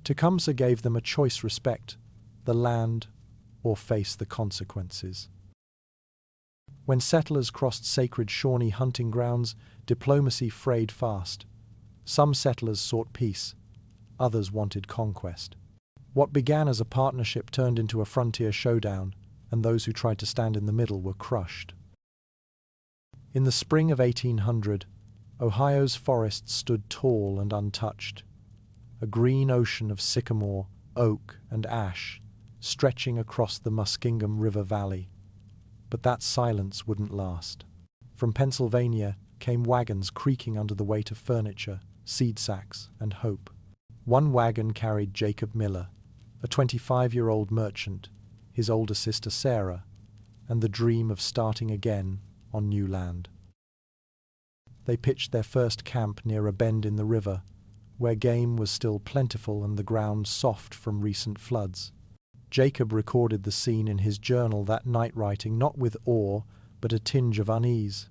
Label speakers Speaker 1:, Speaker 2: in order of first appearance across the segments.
Speaker 1: Tecumseh gave them a choice: respect the land or face the consequences. When settlers crossed sacred Shawnee hunting grounds, diplomacy frayed fast. Some settlers sought peace, others wanted conquest. What began as a partnership turned into a frontier showdown, and those who tried to stand in the middle were crushed. In the spring of 1800, Ohio's forests stood tall and untouched, a green ocean of sycamore, oak, and ash stretching across the Muskingum River Valley. But that silence wouldn't last. From Pennsylvania came wagons creaking under the weight of furniture, seed sacks, and hope. One wagon carried Jacob Miller, a 25-year-old merchant, his older sister Sarah, and the dream of starting again on new land. They pitched their first camp near a bend in the river, where game was still plentiful and the ground soft from recent floods. Jacob recorded the scene in his journal that night, writing not with awe, but a tinge of unease.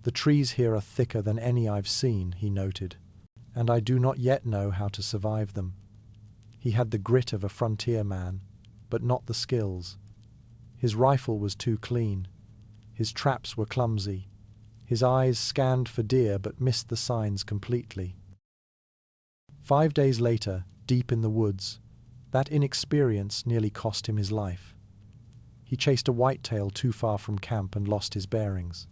Speaker 1: "The trees here are thicker than any I've seen," he noted, "and I do not yet know how to survive them." He had the grit of a frontier man, but not the skills. His rifle was too clean. His traps were clumsy. His eyes scanned for deer but missed the signs completely. 5 days later, deep in the woods, that inexperience nearly cost him his life. He chased a whitetail too far from camp and lost his bearings.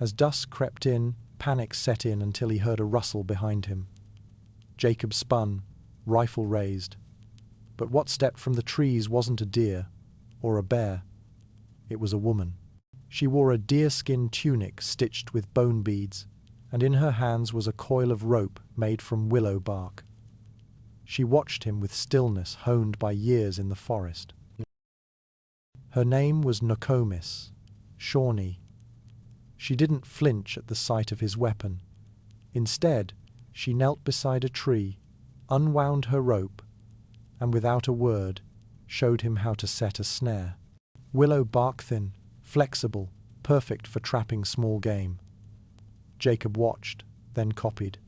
Speaker 1: As dusk crept in, panic set in until he heard a rustle behind him. Jacob spun, rifle raised. But what stepped from the trees wasn't a deer or a bear. It was a woman. She wore a deerskin tunic stitched with bone beads, and in her hands was a coil of rope made from willow bark. She watched him with stillness honed by years in the forest. Her name was Nokomis, Shawnee. She didn't flinch at the sight of his weapon. Instead, she knelt beside a tree, unwound her rope, and without a word, showed him how to set a snare. Willow bark thin, flexible, perfect for trapping small game. Jacob watched, then copied.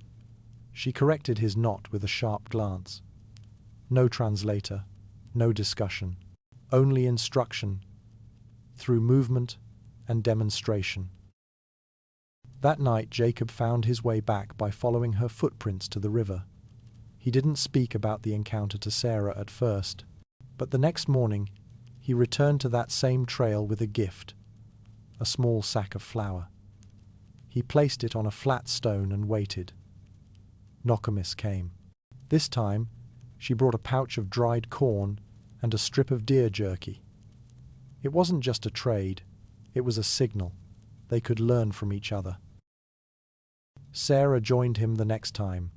Speaker 1: She corrected his knot with a sharp glance. No translator, no discussion, only instruction, through movement and demonstration. That night Jacob found his way back by following her footprints to the river. He didn't speak about the encounter to Sarah at first, but the next morning he returned to that same trail with a gift, a small sack of flour. He placed it on a flat stone and waited. Nokomis came. This time, she brought a pouch of dried corn and a strip of deer jerky. It wasn't just a trade, it was a signal. They could learn from each other. Sarah joined him the next time.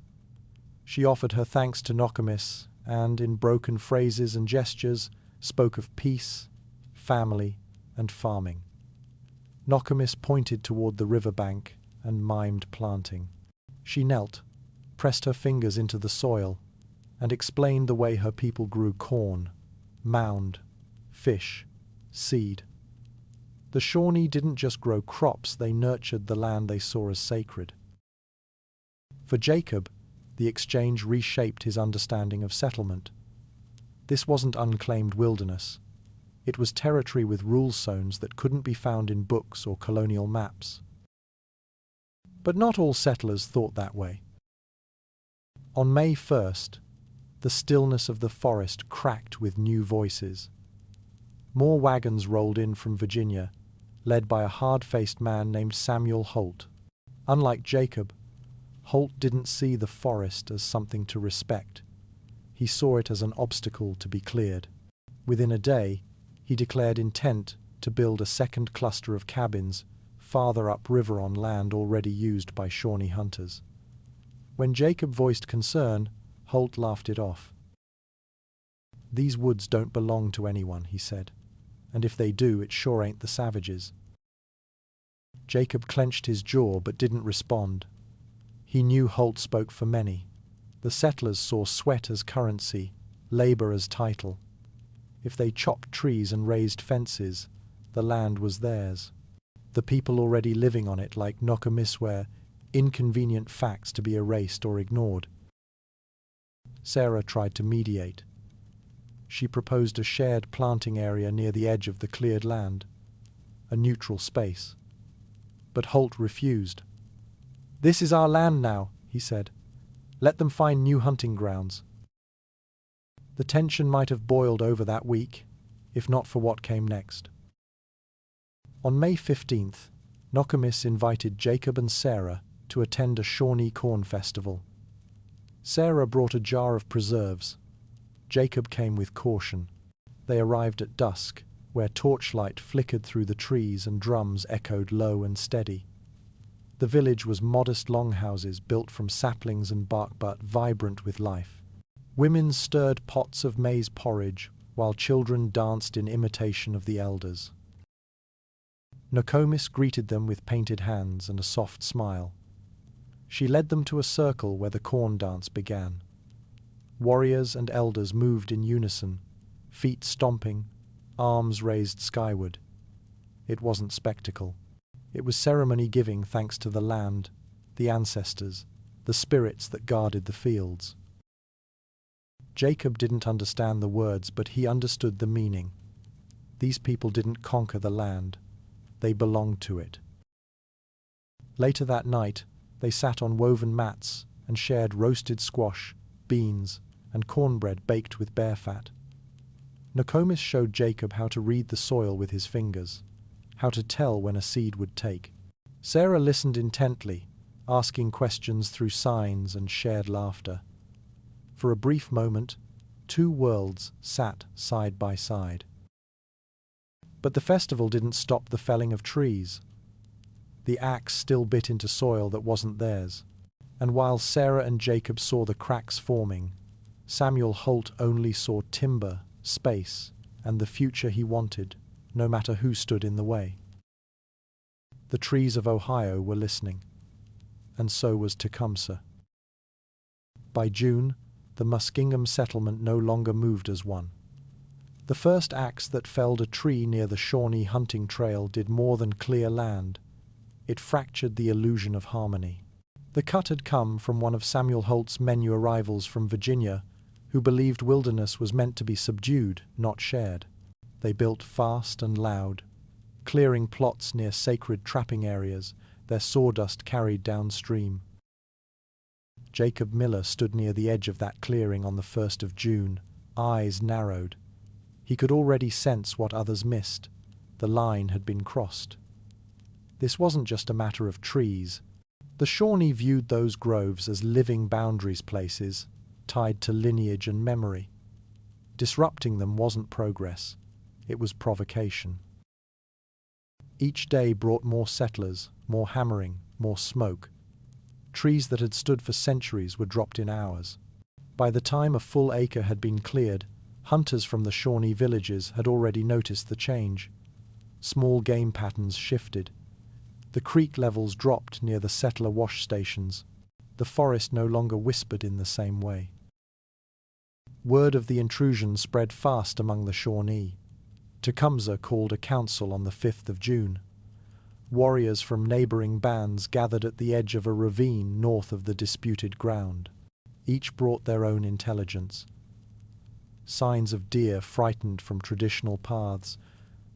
Speaker 1: She offered her thanks to Nokomis and, in broken phrases and gestures, spoke of peace, family, and farming. Nokomis pointed toward the riverbank and mimed planting. She knelt, pressed her fingers into the soil, and explained the way her people grew corn, mound, fish, seed. The Shawnee didn't just grow crops, they nurtured the land they saw as sacred. For Jacob, the exchange reshaped his understanding of settlement. This wasn't unclaimed wilderness. It was territory with rule zones that couldn't be found in books or colonial maps. But not all settlers thought that way. On May 1st, the stillness of the forest cracked with new voices. More wagons rolled in from Virginia, led by a hard-faced man named Samuel Holt. Unlike Jacob, Holt didn't see the forest as something to respect. He saw it as an obstacle to be cleared. Within a day, he declared intent to build a second cluster of cabins farther upriver on land already used by Shawnee hunters. When Jacob voiced concern, Holt laughed it off. "These woods don't belong to anyone," he said, "and if they do, it sure ain't the savages." Jacob clenched his jaw but didn't respond. He knew Holt spoke for many. The settlers saw sweat as currency, labor as title. If they chopped trees and raised fences, the land was theirs. The people already living on it, like Nokomis, were inconvenient facts to be erased or ignored. Sarah tried to mediate. She proposed a shared planting area near the edge of the cleared land, a neutral space. But Holt refused. "This is our land now," he said. "Let them find new hunting grounds." The tension might have boiled over that week, if not for what came next. On May 15th, Nokomis invited Jacob and Sarah to attend a Shawnee corn festival. Sarah brought a jar of preserves. Jacob came with caution. They arrived at dusk, where torchlight flickered through the trees and drums echoed low and steady. The village was modest longhouses built from saplings and bark, but vibrant with life. Women stirred pots of maize porridge, while children danced in imitation of the elders. Nokomis greeted them with painted hands and a soft smile. She led them to a circle where the corn dance began. Warriors and elders moved in unison, feet stomping, arms raised skyward. It wasn't spectacle. It was ceremony giving thanks to the land, the ancestors, the spirits that guarded the fields. Jacob didn't understand the words, but he understood the meaning. These people didn't conquer the land. They belonged to it. Later that night, they sat on woven mats and shared roasted squash, beans, and cornbread baked with bear fat. Nokomis showed Jacob how to read the soil with his fingers, how to tell when a seed would take. Sarah listened intently, asking questions through signs and shared laughter. For a brief moment, two worlds sat side by side. But the festival didn't stop the felling of trees. The axe still bit into soil that wasn't theirs, and while Sarah and Jacob saw the cracks forming, Samuel Holt only saw timber, space, and the future he wanted, no matter who stood in the way. The trees of Ohio were listening, and so was Tecumseh. By June, the Muskingum settlement no longer moved as one. The first axe that felled a tree near the Shawnee hunting trail did more than clear land. It fractured the illusion of harmony. The cut had come from one of Samuel Holt's menu arrivals from Virginia, who believed wilderness was meant to be subdued, not shared. They built fast and loud, clearing plots near sacred trapping areas, their sawdust carried downstream. Jacob Miller stood near the edge of that clearing on the 1st of June, eyes narrowed. He could already sense what others missed. The line had been crossed. This wasn't just a matter of trees. The Shawnee viewed those groves as living boundaries places, tied to lineage and memory. Disrupting them wasn't progress. It was provocation. Each day brought more settlers, more hammering, more smoke. Trees that had stood for centuries were dropped in hours. By the time a full acre had been cleared, hunters from the Shawnee villages had already noticed the change. Small game patterns shifted. The creek levels dropped near the settler wash stations. The forest no longer whispered in the same way. Word of the intrusion spread fast among the Shawnee. Tecumseh called a council on the 5th of June. Warriors from neighboring bands gathered at the edge of a ravine north of the disputed ground. Each brought their own intelligence. Signs of deer frightened from traditional paths,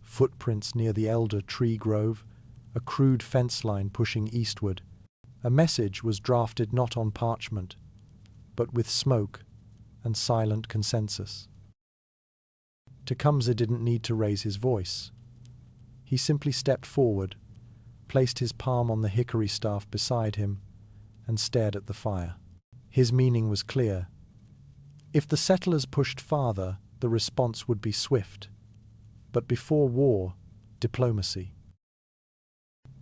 Speaker 1: footprints near the elder tree grove, a crude fence line pushing eastward. A message was drafted not on parchment, but with smoke and silent consensus. Tecumseh didn't need to raise his voice. He simply stepped forward, placed his palm on the hickory staff beside him, and stared at the fire. His meaning was clear. If the settlers pushed farther, the response would be swift. But before war, diplomacy.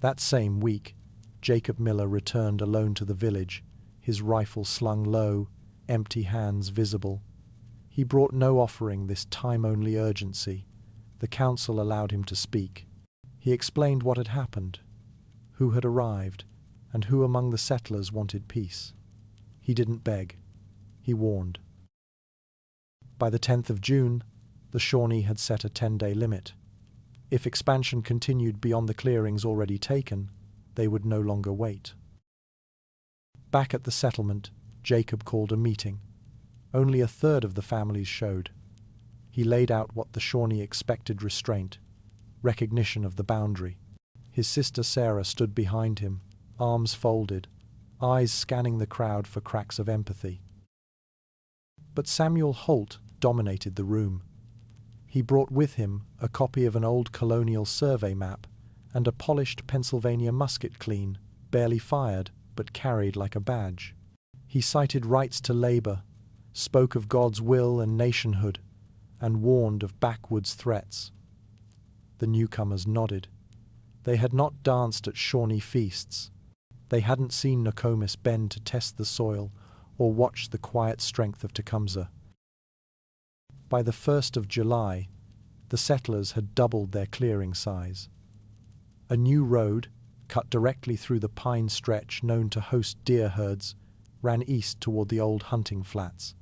Speaker 1: That same week, Jacob Miller returned alone to the village, his rifle slung low, empty hands visible. He brought no offering, this time-only urgency. The council allowed him to speak. He explained what had happened, who had arrived, and who among the settlers wanted peace. He didn't beg. He warned. By the 10th of June, the Shawnee had set a 10-day limit. If expansion continued beyond the clearings already taken, they would no longer wait. Back at the settlement, Jacob called a meeting. Only a third of the families showed. He laid out what the Shawnee expected: restraint, recognition of the boundary. His sister Sarah stood behind him, arms folded, eyes scanning the crowd for cracks of empathy. But Samuel Holt dominated the room. He brought with him a copy of an old colonial survey map and a polished Pennsylvania musket, clean, barely fired, but carried like a badge. He cited rights to labor, spoke of God's will and nationhood, and warned of backwoods threats. The newcomers nodded. They had not danced at Shawnee feasts. They hadn't seen Nokomis bend to test the soil or watched the quiet strength of Tecumseh. By the 1st of July, the settlers had doubled their clearing size. A new road, cut directly through the pine stretch known to host deer herds, ran east toward the old hunting flats.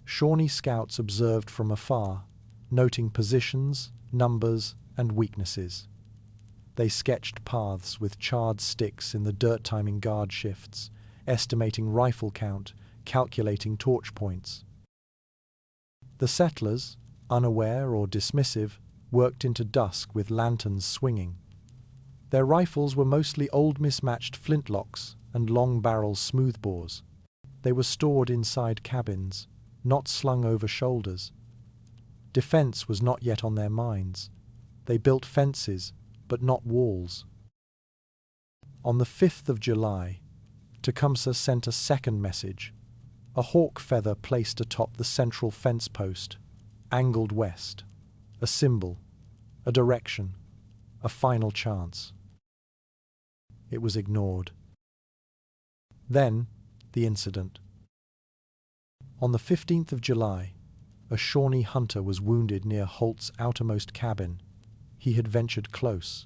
Speaker 1: Shawnee scouts observed from afar, noting positions, numbers, and weaknesses. They sketched paths with charred sticks in the dirt, timing guard shifts, estimating rifle count, calculating torch points. The settlers, unaware or dismissive, worked into dusk with lanterns swinging. Their rifles were mostly old mismatched flintlocks and long-barrel smoothbores. They were stored inside cabins, not slung over shoulders. Defense was not yet on their minds. They built fences, but not walls. On the 5th of July, Tecumseh sent a second message, a hawk feather placed atop the central fence post, angled west, a symbol, a direction, a final chance. It was ignored. Then, the incident. On the 15th of July, a Shawnee hunter was wounded near Holt's outermost cabin. He had ventured close.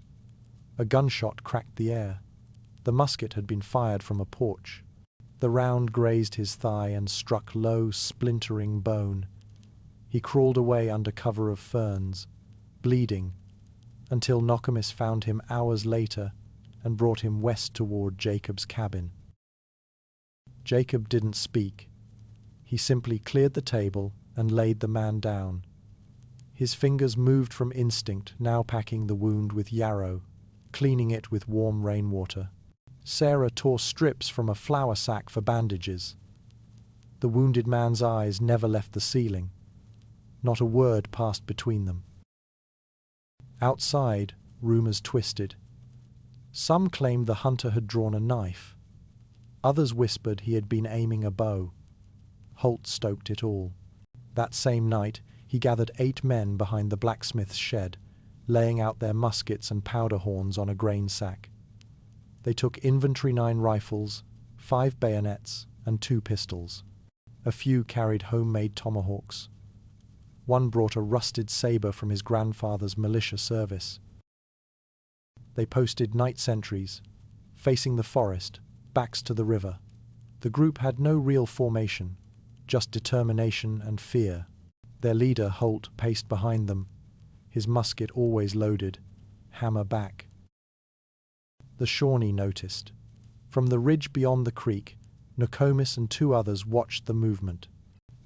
Speaker 1: A gunshot cracked the air. The musket had been fired from a porch. The round grazed his thigh and struck low, splintering bone. He crawled away under cover of ferns, bleeding, until Nokomis found him hours later and brought him west toward Jacob's cabin. Jacob didn't speak. He simply cleared the table and laid the man down. His fingers moved from instinct, now packing the wound with yarrow, cleaning it with warm rainwater. Sarah tore strips from a flour sack for bandages. The wounded man's eyes never left the ceiling. Not a word passed between them. Outside, rumors twisted. Some claimed the hunter had drawn a knife. Others whispered he had been aiming a bow. Holt stoked it all. That same night, he gathered 8 men behind the blacksmith's shed, laying out their muskets and powder horns on a grain sack. They took inventory 9 rifles, 5 bayonets, and 2 pistols. A few carried homemade tomahawks. One brought a rusted saber from his grandfather's militia service. They posted night sentries, facing the forest, backs to the river. The group had no real formation, just determination and fear. Their leader, Holt, paced behind them, his musket always loaded, hammer back. The Shawnee noticed. From the ridge beyond the creek, Nokomis and 2 others watched the movement.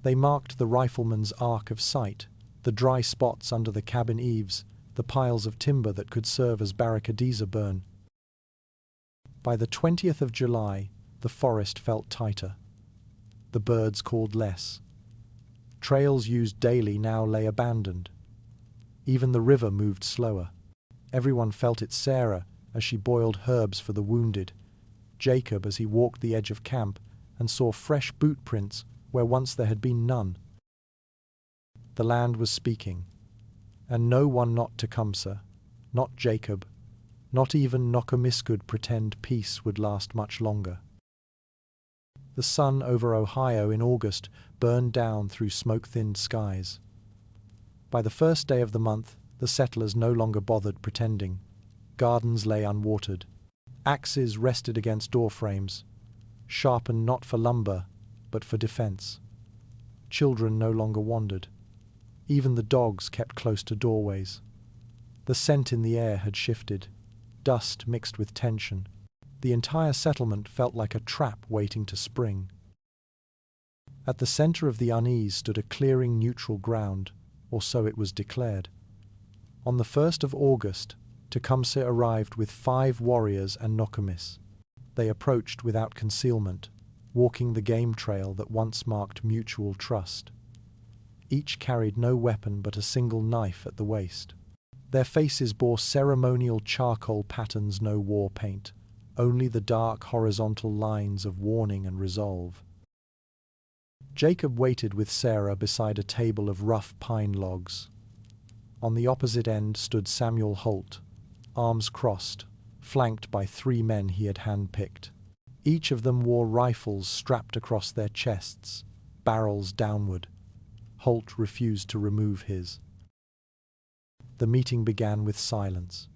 Speaker 1: They marked the rifleman's arc of sight, the dry spots under the cabin eaves, the piles of timber that could serve as barricadiza burn. By the 20th of July, the forest felt tighter. The birds called less. Trails used daily now lay abandoned. Even the river moved slower. Everyone felt it. Sarah as she boiled herbs for the wounded, Jacob as he walked the edge of camp and saw fresh boot prints where once there had been none. The land was speaking, and no one, not Tecumseh, not Jacob, not even Nokomis, could pretend peace would last much longer. The sun over Ohio in August burned down through smoke-thinned skies. By the first day of the month, the settlers no longer bothered pretending. Gardens lay unwatered. Axes rested against doorframes, sharpened not for lumber, but for defense. Children no longer wandered. Even the dogs kept close to doorways. The scent in the air had shifted, dust mixed with tension. The entire settlement felt like a trap waiting to spring. At the center of the unease stood a clearing neutral ground, or so it was declared. On the 1st of August, Tecumseh arrived with 5 warriors and Nokomis. They approached without concealment, walking the game trail that once marked mutual trust. Each carried no weapon but a single knife at the waist. Their faces bore ceremonial charcoal patterns, no war paint, only the dark horizontal lines of warning and resolve. Jacob waited with Sarah beside a table of rough pine logs. On the opposite end stood Samuel Holt, arms crossed, flanked by 3 men he had handpicked. Each of them wore rifles strapped across their chests, barrels downward. Holt refused to remove his. The meeting began with silence,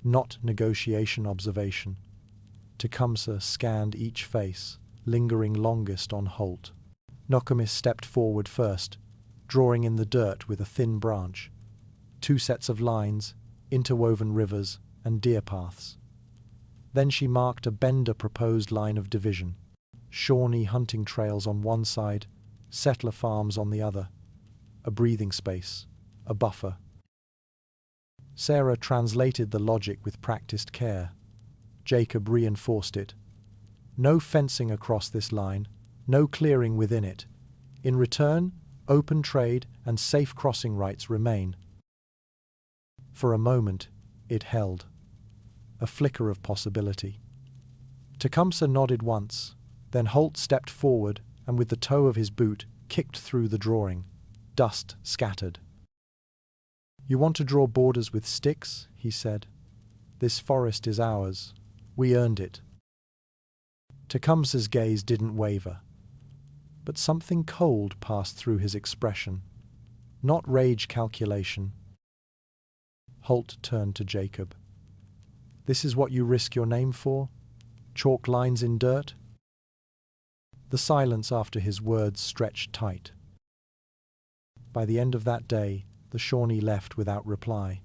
Speaker 1: not negotiation observation. Tecumseh scanned each face, lingering longest on Holt. Nokomis stepped forward first, drawing in the dirt with a thin branch. 2 sets of lines, interwoven rivers, and deer paths. Then she marked a Bender proposed line of division. Shawnee hunting trails on one side, settler farms on the other. A breathing space, a buffer. Sarah translated the logic with practiced care. Jacob reinforced it. No fencing across this line, no clearing within it. In return, open trade and safe crossing rights remain. For a moment, it held. A flicker of possibility. Tecumseh nodded once, then Holt stepped forward and with the toe of his boot kicked through the drawing. Dust scattered. "You want to draw borders with sticks?" he said. "This forest is ours. We earned it." Tecumseh's gaze didn't waver, but something cold passed through his expression. Not rage calculation. Holt turned to Jacob. "This is what you risk your name for? Chalk lines in dirt?" The silence after his words stretched tight. By the end of that day, the Shawnee left without reply.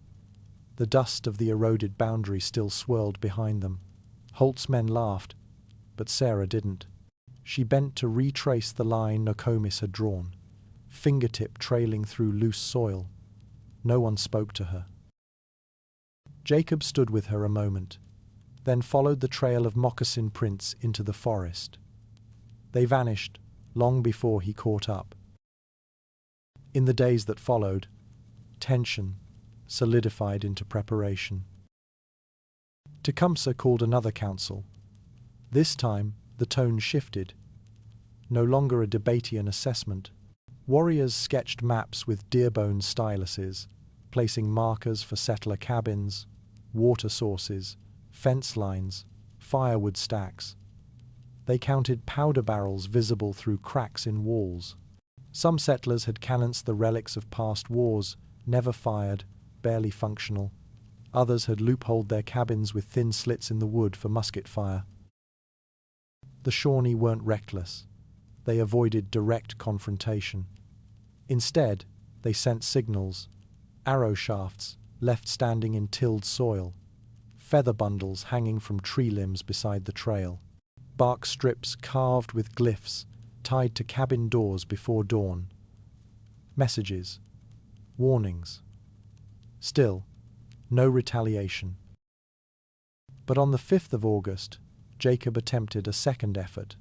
Speaker 1: The dust of the eroded boundary still swirled behind them. Holt's men laughed, but Sarah didn't. She bent to retrace the line Nokomis had drawn, fingertip trailing through loose soil. No one spoke to her. Jacob stood with her a moment, then followed the trail of moccasin prints into the forest. They vanished long before he caught up. In the days that followed, tension solidified into preparation. Tecumseh called another council. This time, the tone shifted. No longer a Debatian assessment. Warriors sketched maps with deerbone styluses, placing markers for settler cabins, water sources, fence lines, firewood stacks. They counted powder barrels visible through cracks in walls. Some settlers had canonced the relics of past wars, never fired, barely functional. Others had loopholed their cabins with thin slits in the wood for musket fire. The Shawnee weren't reckless. They avoided direct confrontation. Instead, they sent signals, arrow shafts left standing in tilled soil, feather bundles hanging from tree limbs beside the trail, bark strips carved with glyphs tied to cabin doors before dawn. Messages, warnings. Still, no retaliation. But on the 5th of August, Jacob attempted a second effort.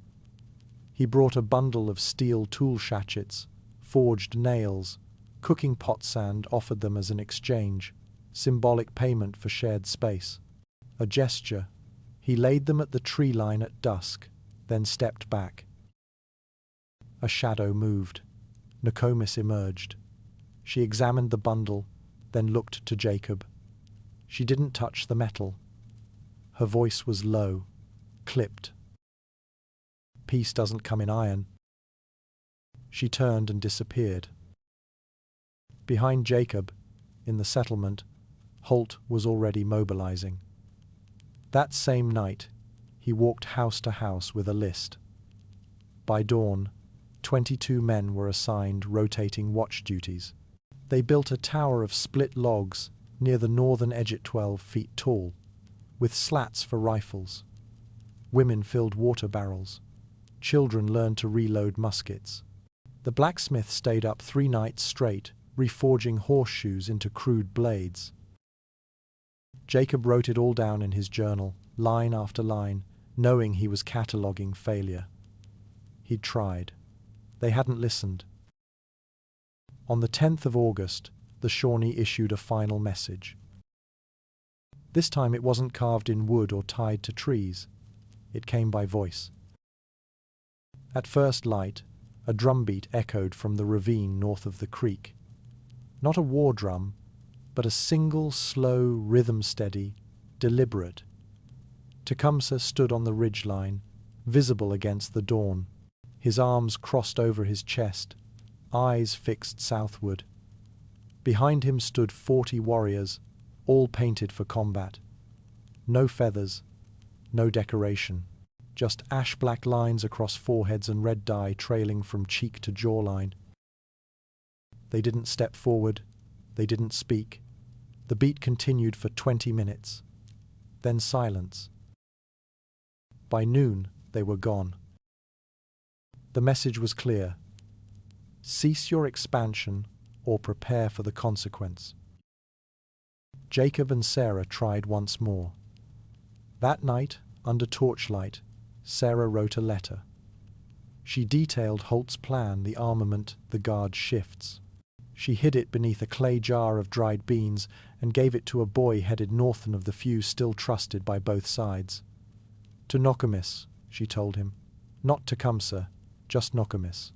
Speaker 1: He brought a bundle of steel tool sachets, forged nails, cooking pot sand, offered them as an exchange, symbolic payment for shared space. A gesture. He laid them at the tree line at dusk, then stepped back. A shadow moved. Nokomis emerged. She examined the bundle, then looked to Jacob. She didn't touch the metal. Her voice was low, clipped. "Peace doesn't come in iron." She turned and disappeared. Behind Jacob, in the settlement, Holt was already mobilizing. That same night, he walked house to house with a list. By dawn, 22 men were assigned rotating watch duties. They built a tower of split logs near the northern edge at 12 feet tall, with slats for rifles. Women filled water barrels. Children learned to reload muskets. The blacksmith stayed up 3 nights straight, reforging horseshoes into crude blades. Jacob wrote it all down in his journal, line after line, knowing he was cataloguing failure. He'd tried. They hadn't listened. On the 10th of August, the Shawnee issued a final message. This time it wasn't carved in wood or tied to trees. It came by voice. At first light, a drumbeat echoed from the ravine north of the creek. Not a war drum, but a single, slow, rhythm-steady, deliberate. Tecumseh stood on the ridgeline, visible against the dawn, his arms crossed over his chest, eyes fixed southward. Behind him stood 40 warriors, all painted for combat. No feathers, no decoration, just ash-black lines across foreheads and red dye trailing from cheek to jawline. They didn't step forward, they didn't speak. The beat continued for 20 minutes, then silence. By noon, they were gone. The message was clear. Cease your expansion or prepare for the consequence. Jacob and Sarah tried once more. That night, under torchlight, Sarah wrote a letter. She detailed Holt's plan, the armament, the guard shifts. She hid it beneath a clay jar of dried beans and gave it to a boy headed northern of the few still trusted by both sides. To Nokomis, she told him. Not Tecumseh, just Nokomis.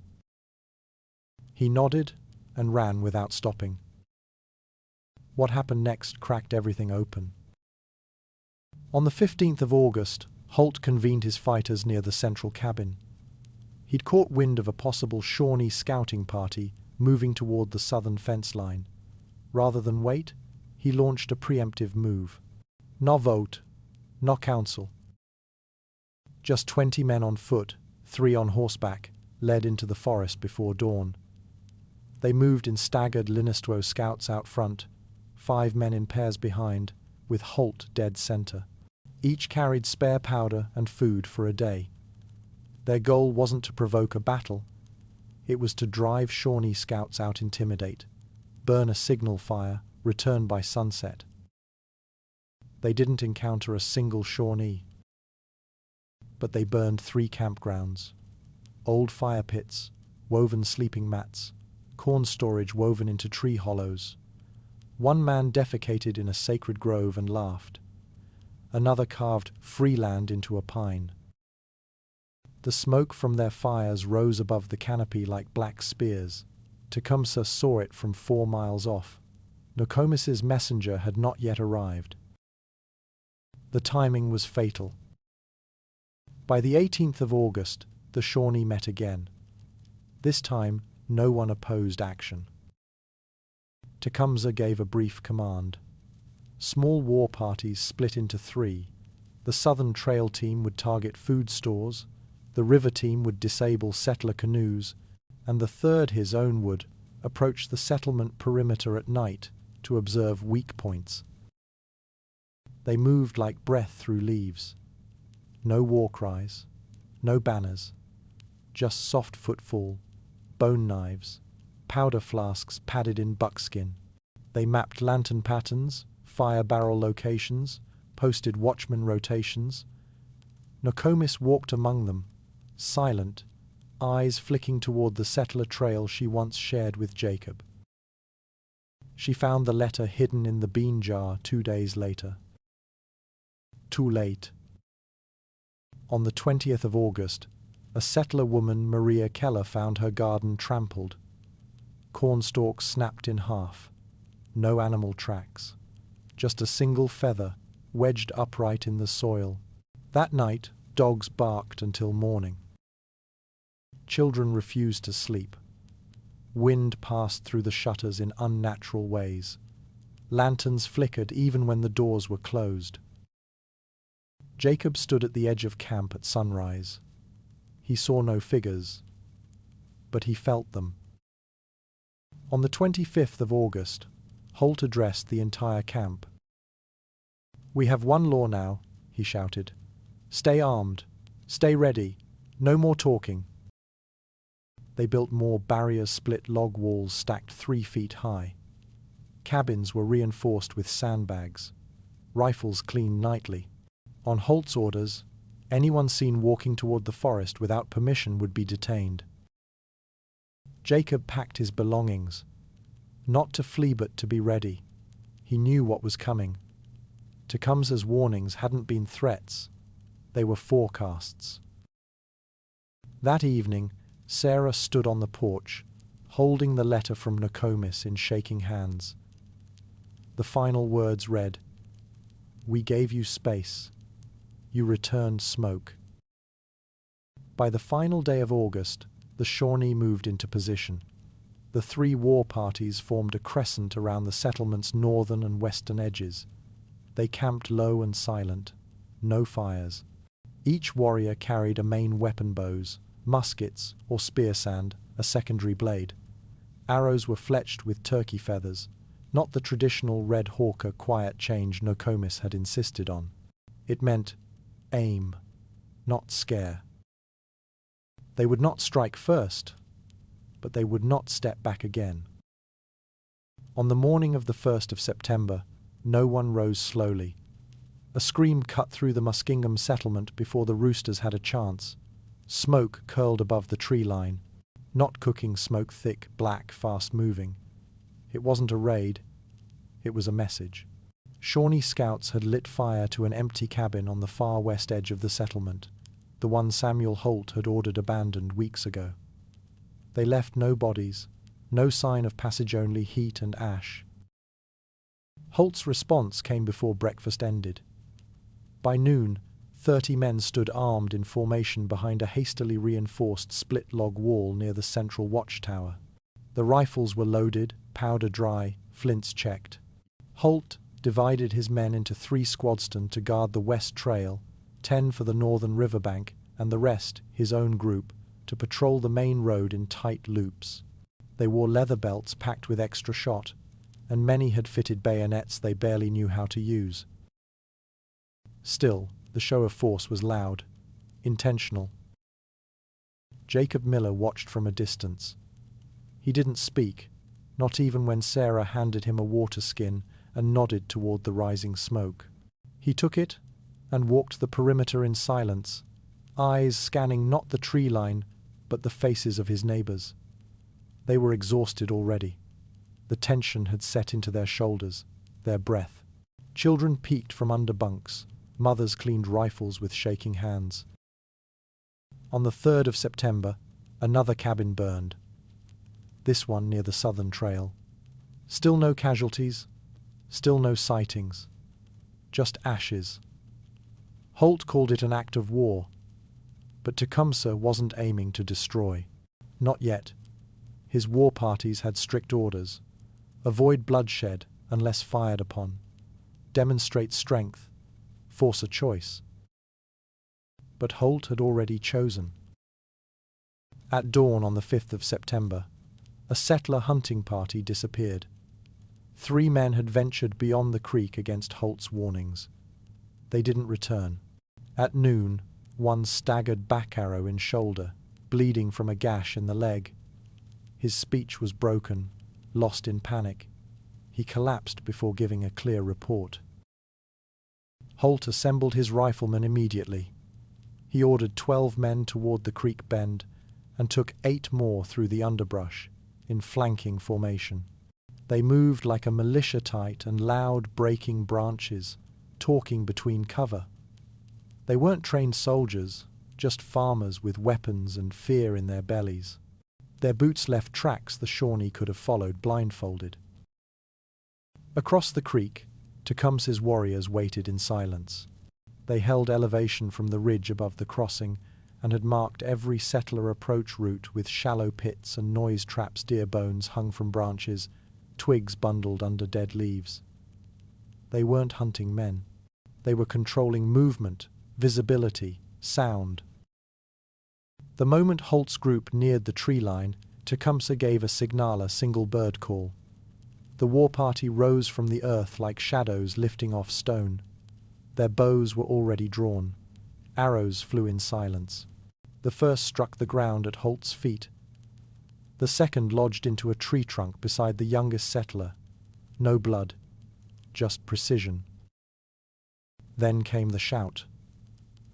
Speaker 1: He nodded and ran without stopping. What happened next cracked everything open. On the 15th of August, Holt convened his fighters near the central cabin. He'd caught wind of a possible Shawnee scouting party moving toward the southern fence line. Rather than wait, he launched a preemptive move. No vote, no council. Just 20 men on foot, 3 on horseback, led into the forest before dawn. They moved in staggered Linistuo scouts out front, 5 men in pairs behind, with Holt dead center. Each carried spare powder and food for a day. Their goal wasn't to provoke a battle. It was to drive Shawnee scouts out, intimidate, burn a signal fire, return by sunset. They didn't encounter a single Shawnee. But they burned 3 campgrounds. Old fire pits, woven sleeping mats, corn storage woven into tree hollows. One man defecated in a sacred grove and laughed. Another carved free land into a pine. The smoke from their fires rose above the canopy like black spears. Tecumseh saw it from 4 miles off. Nokomis's messenger had not yet arrived. The timing was fatal. By the 18th of August, the Shawnee met again. This time, no one opposed action. Tecumseh gave a brief command. Small war parties split into 3. The Southern Trail team would target food stores, the river team would disable settler canoes, and the third, his own, would approach the settlement perimeter at night to observe weak points. They moved like breath through leaves. No war cries, no banners, just soft footfall, bone knives, powder flasks padded in buckskin. They mapped lantern patterns, fire barrel locations, posted watchman rotations. Nokomis walked among them, silent, eyes flicking toward the settler trail she once shared with Jacob. She found the letter hidden in the bean jar 2 days later. Too late. On the 20th of August, a settler woman, Maria Keller, found her garden trampled. Cornstalks snapped in half. No animal tracks. Just a single feather, wedged upright in the soil. That night, dogs barked until morning. Children refused to sleep. Wind passed through the shutters in unnatural ways. Lanterns flickered even when the doors were closed. Jacob stood at the edge of camp at sunrise. He saw no figures, but he felt them. On the 25th of August, Holt addressed the entire camp. "We have one law now," he shouted. "Stay armed. Stay ready. No more talking." They built more barrier-split log walls stacked 3 feet high. Cabins were reinforced with sandbags. Rifles cleaned nightly. On Holt's orders, anyone seen walking toward the forest without permission would be detained. Jacob packed his belongings, not to flee but to be ready. He knew what was coming. Tecumseh's warnings hadn't been threats, they were forecasts. That evening, Sarah stood on the porch, holding the letter from Nokomis in shaking hands. The final words read, "We gave you space. You returned smoke." By the final day of August, the Shawnee moved into position. The 3 war parties formed a crescent around the settlement's northern and western edges. They camped low and silent, no fires. Each warrior carried a main weapon: bows, muskets, or spear sand, a secondary blade. Arrows were fletched with turkey feathers, not the traditional red hawker quiet change Nokomis had insisted on. It meant aim, not scare. They would not strike first, but they would not step back again. On the morning of the 1st of September, no one rose slowly. A scream cut through the Muskingum settlement before the roosters had a chance. Smoke curled above the tree line. Not cooking smoke, thick, black, fast-moving. It wasn't a raid. It was a message. Shawnee scouts had lit fire to an empty cabin on the far west edge of the settlement, the one Samuel Holt had ordered abandoned weeks ago. They left no bodies, no sign of passage, only heat and ash. Holt's response came before breakfast ended. By noon, 30 men stood armed in formation behind a hastily reinforced split log wall near the central watchtower. The rifles were loaded, powder dry, flints checked. Holt divided his men into 3 squadston to guard the west trail, 10 for the northern riverbank, and the rest, his own group, to patrol the main road in tight loops. They wore leather belts packed with extra shot, and many had fitted bayonets they barely knew how to use. Still, the show of force was loud, intentional. Jacob Miller watched from a distance. He didn't speak, not even when Sarah handed him a water skin and nodded toward the rising smoke. He took it and walked the perimeter in silence, eyes scanning not the tree line, but the faces of his neighbors. They were exhausted already. The tension had set into their shoulders, their breath. Children peeked from under bunks. Mothers cleaned rifles with shaking hands. On the 3rd of September, another cabin burned. This one near the southern trail. Still no casualties, still no sightings. Just ashes. Holt called it an act of war, but Tecumseh wasn't aiming to destroy. Not yet. His war parties had strict orders. Avoid bloodshed unless fired upon. Demonstrate strength. Force a choice. But Holt had already chosen. At dawn on the 5th of September, a settler hunting party disappeared. 3 men had ventured beyond the creek against Holt's warnings. They didn't return. At noon, one staggered back arrow in shoulder, bleeding from a gash in the leg. His speech was broken, lost in panic. He collapsed before giving a clear report. Holt assembled his riflemen immediately. He ordered 12 men toward the creek bend and took 8 more through the underbrush, in flanking formation. They moved like a militia, tight and loud, breaking branches, talking between cover. They weren't trained soldiers, just farmers with weapons and fear in their bellies. Their boots left tracks the Shawnee could have followed blindfolded. Across the creek, Tecumseh's warriors waited in silence. They held elevation from the ridge above the crossing and had marked every settler approach route with shallow pits and noise traps, deer bones hung from branches, twigs bundled under dead leaves. They weren't hunting men. They were controlling movement, visibility, sound. The moment Holt's group neared the tree line, Tecumseh gave a signal, a single bird call. The war party rose from the earth like shadows lifting off stone. Their bows were already drawn. Arrows flew in silence. The first struck the ground at Holt's feet. The second lodged into a tree trunk beside the youngest settler. No blood, just precision. Then came the shout.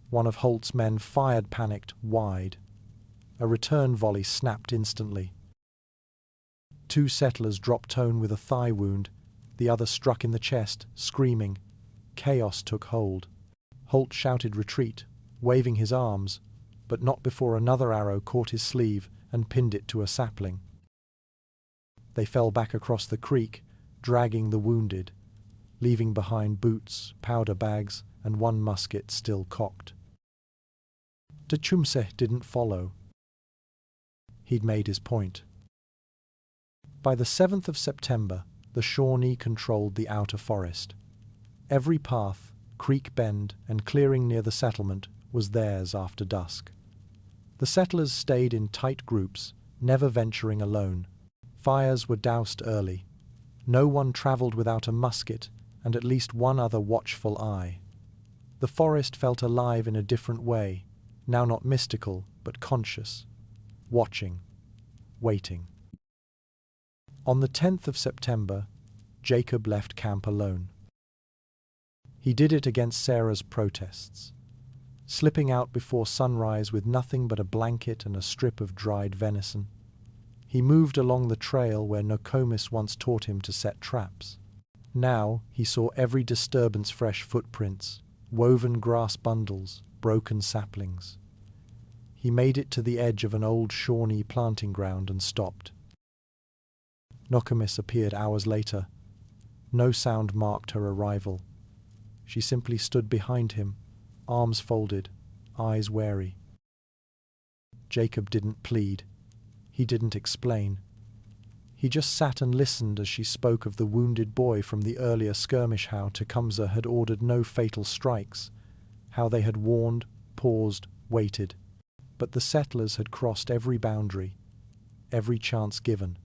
Speaker 1: One of Holt's men fired panicked wide. A return volley snapped instantly. Two settlers dropped Tone with a thigh wound, the other struck in the chest, screaming. Chaos took hold. Holt shouted retreat, waving his arms, but not before another arrow caught his sleeve and pinned it to a sapling. They fell back across the creek, dragging the wounded, leaving behind boots, powder bags, and one musket still cocked. Tecumseh didn't follow. He'd made his point. By the 7th of September, the Shawnee controlled the outer forest. Every path, creek bend, and clearing near the settlement was theirs after dusk. The settlers stayed in tight groups, never venturing alone. Fires were doused early. No one travelled without a musket and at least one other watchful eye. The forest felt alive in a different way, now not mystical but conscious, watching, waiting. On the 10th of September, Jacob left camp alone. He did it against Sarah's protests, slipping out before sunrise with nothing but a blanket and a strip of dried venison. He moved along the trail where Nokomis once taught him to set traps. Now he saw every disturbance fresh footprints, woven grass bundles, broken saplings. He made it to the edge of an old Shawnee planting ground and stopped. Nokomis appeared hours later. No sound marked her arrival. She simply stood behind him, arms folded, eyes wary. Jacob didn't plead. He didn't explain. He just sat and listened as she spoke of the wounded boy from the earlier skirmish, how Tecumseh had ordered no fatal strikes, how they had warned, paused, waited. But the settlers had crossed every boundary, every chance given.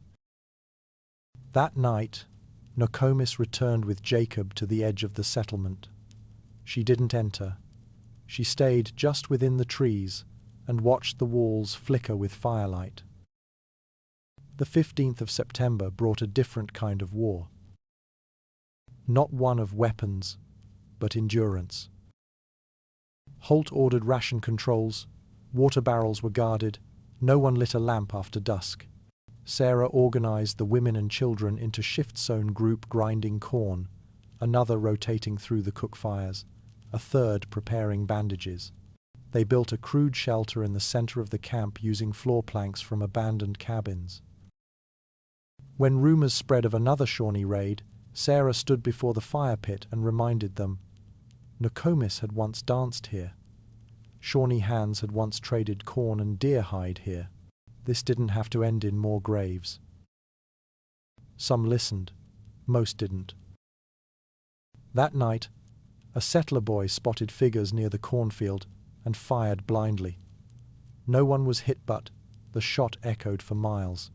Speaker 1: That night, Nokomis returned with Jacob to the edge of the settlement. She didn't enter. She stayed just within the trees and watched the walls flicker with firelight. The 15th of September brought a different kind of war. Not one of weapons, but endurance. Holt ordered ration controls, water barrels were guarded, no one lit a lamp after dusk. Sarah organized the women and children into shift-zone group grinding corn, another rotating through the cook fires, a third preparing bandages. They built a crude shelter in the center of the camp using floor planks from abandoned cabins. When rumors spread of another Shawnee raid, Sarah stood before the fire pit and reminded them. Nokomis had once danced here. Shawnee hands had once traded corn and deer hide here. This didn't have to end in more graves. Some listened, most didn't. That night, a settler boy spotted figures near the cornfield and fired blindly. No one was hit, but the shot echoed for miles.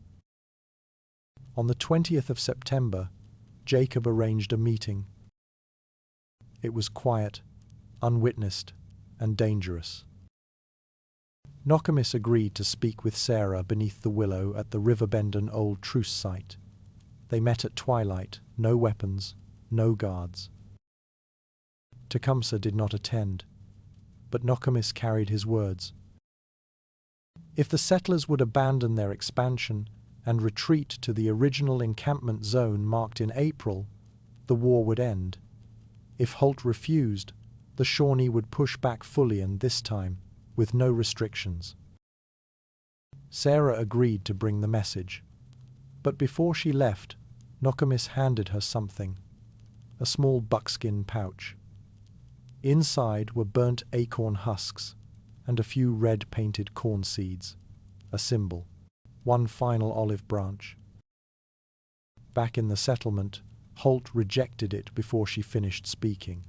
Speaker 1: On the 20th of September, Jacob arranged a meeting. It was quiet, unwitnessed, and dangerous. Nokomis agreed to speak with Sarah beneath the willow at the river-bendon old truce site. They met at twilight, no weapons, no guards. Tecumseh did not attend, but Nokomis carried his words. If the settlers would abandon their expansion and retreat to the original encampment zone marked in April, the war would end. If Holt refused, the Shawnee would push back fully, and this time, with no restrictions. Sarah agreed to bring the message, but before she left, Nokomis handed her something, a small buckskin pouch. Inside were burnt acorn husks and a few red-painted corn seeds, a symbol. One final olive branch. Back in the settlement, Holt rejected it before she finished speaking.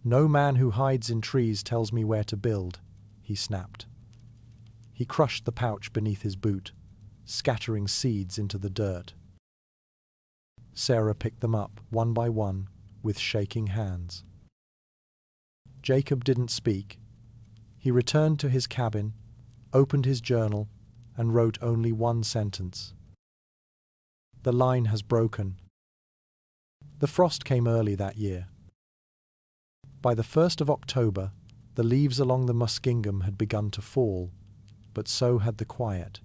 Speaker 1: "No man who hides in trees tells me where to build," he snapped. He crushed the pouch beneath his boot, scattering seeds into the dirt. Sarah picked them up, one by one, with shaking hands. Jacob didn't speak. He returned to his cabin, opened his journal, and wrote only one sentence. "The line has broken." The frost came early that year. By the 1st of October, the leaves along the Muskingum had begun to fall, but so had the quiet.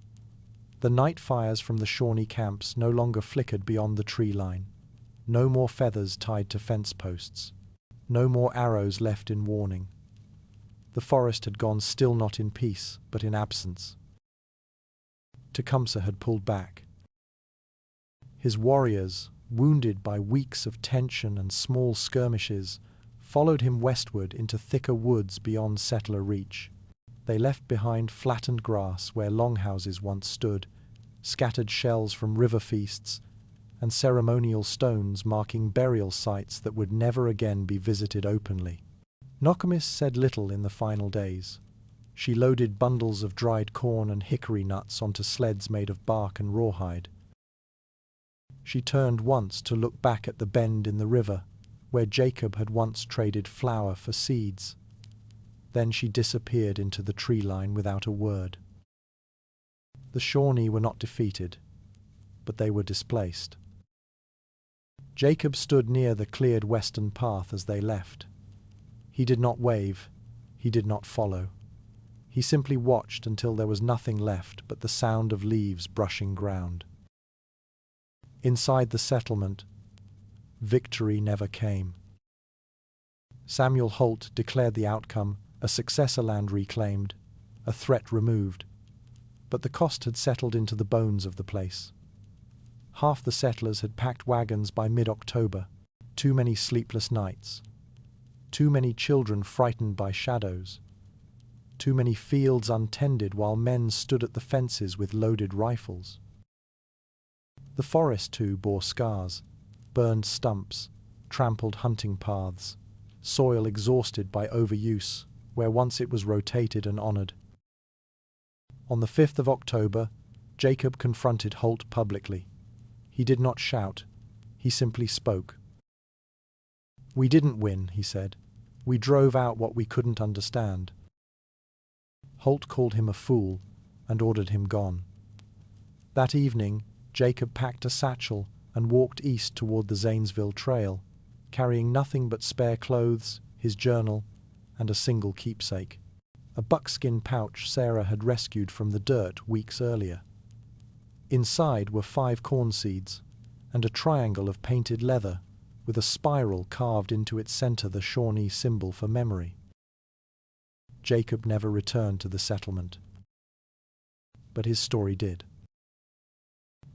Speaker 1: The night fires from the Shawnee camps no longer flickered beyond the tree line. No more feathers tied to fence posts. No more arrows left in warning. The forest had gone still, not in peace, but in absence. Tecumseh had pulled back. His warriors, wounded by weeks of tension and small skirmishes, followed him westward into thicker woods beyond settler reach. They left behind flattened grass where longhouses once stood, scattered shells from river feasts, and ceremonial stones marking burial sites that would never again be visited openly. Nokomis said little in the final days. She loaded bundles of dried corn and hickory nuts onto sleds made of bark and rawhide. She turned once to look back at the bend in the river, where Jacob had once traded flour for seeds. Then she disappeared into the tree line without a word. The Shawnee were not defeated, but they were displaced. Jacob stood near the cleared western path as they left. He did not wave, he did not follow. He simply watched until there was nothing left but the sound of leaves brushing ground. Inside the settlement, victory never came. Samuel Holt declared the outcome a successor land reclaimed, a threat removed, but the cost had settled into the bones of the place. Half the settlers had packed wagons by mid-October. Too many sleepless nights. Too many children frightened by shadows. Too many fields untended while men stood at the fences with loaded rifles. The forest, too, bore scars. Burned stumps, trampled hunting paths, soil exhausted by overuse, where once it was rotated and honored. On the 5th of October, Jacob confronted Holt publicly. He did not shout, he simply spoke. "We didn't win," he said. "We drove out what we couldn't understand." Holt called him a fool and ordered him gone. That evening, Jacob packed a satchel and walked east toward the Zanesville Trail, carrying nothing but spare clothes, his journal, and a single keepsake, a buckskin pouch Sarah had rescued from the dirt weeks earlier. Inside were 5 corn seeds and a triangle of painted leather with a spiral carved into its center, the Shawnee symbol for memory. Jacob never returned to the settlement, but his story did.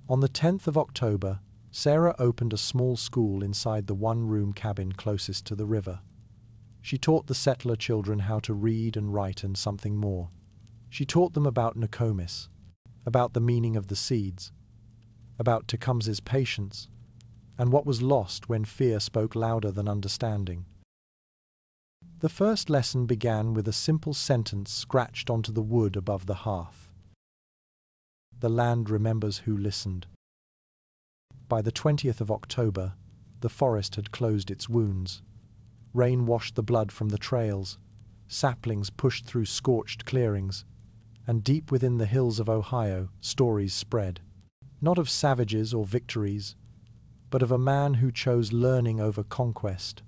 Speaker 1: On the 10th of October, Sarah opened a small school inside the one-room cabin closest to the river. She taught the settler children how to read and write and something more. She taught them about Nokomis, about the meaning of the seeds, about Tecumseh's patience, and what was lost when fear spoke louder than understanding. The first lesson began with a simple sentence scratched onto the wood above the hearth. "The land remembers who listened." By the 20th of October, the forest had closed its wounds. Rain washed the blood from the trails, saplings pushed through scorched clearings, and deep within the hills of Ohio, stories spread, not of savages or victories, but of a man who chose learning over conquest,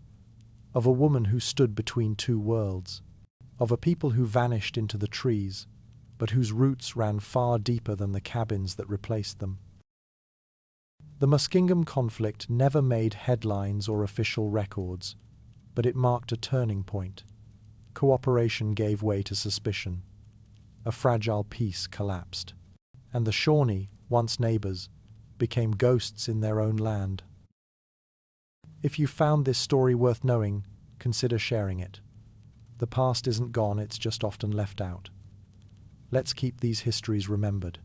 Speaker 1: of a woman who stood between two worlds, of a people who vanished into the trees, but whose roots ran far deeper than the cabins that replaced them. The Muskingum conflict never made headlines or official records, but it marked a turning point. Cooperation gave way to suspicion. A fragile peace collapsed, and the Shawnee, once neighbors, became ghosts in their own land. If you found this story worth knowing, consider sharing it. The past isn't gone, it's just often left out. Let's keep these histories remembered.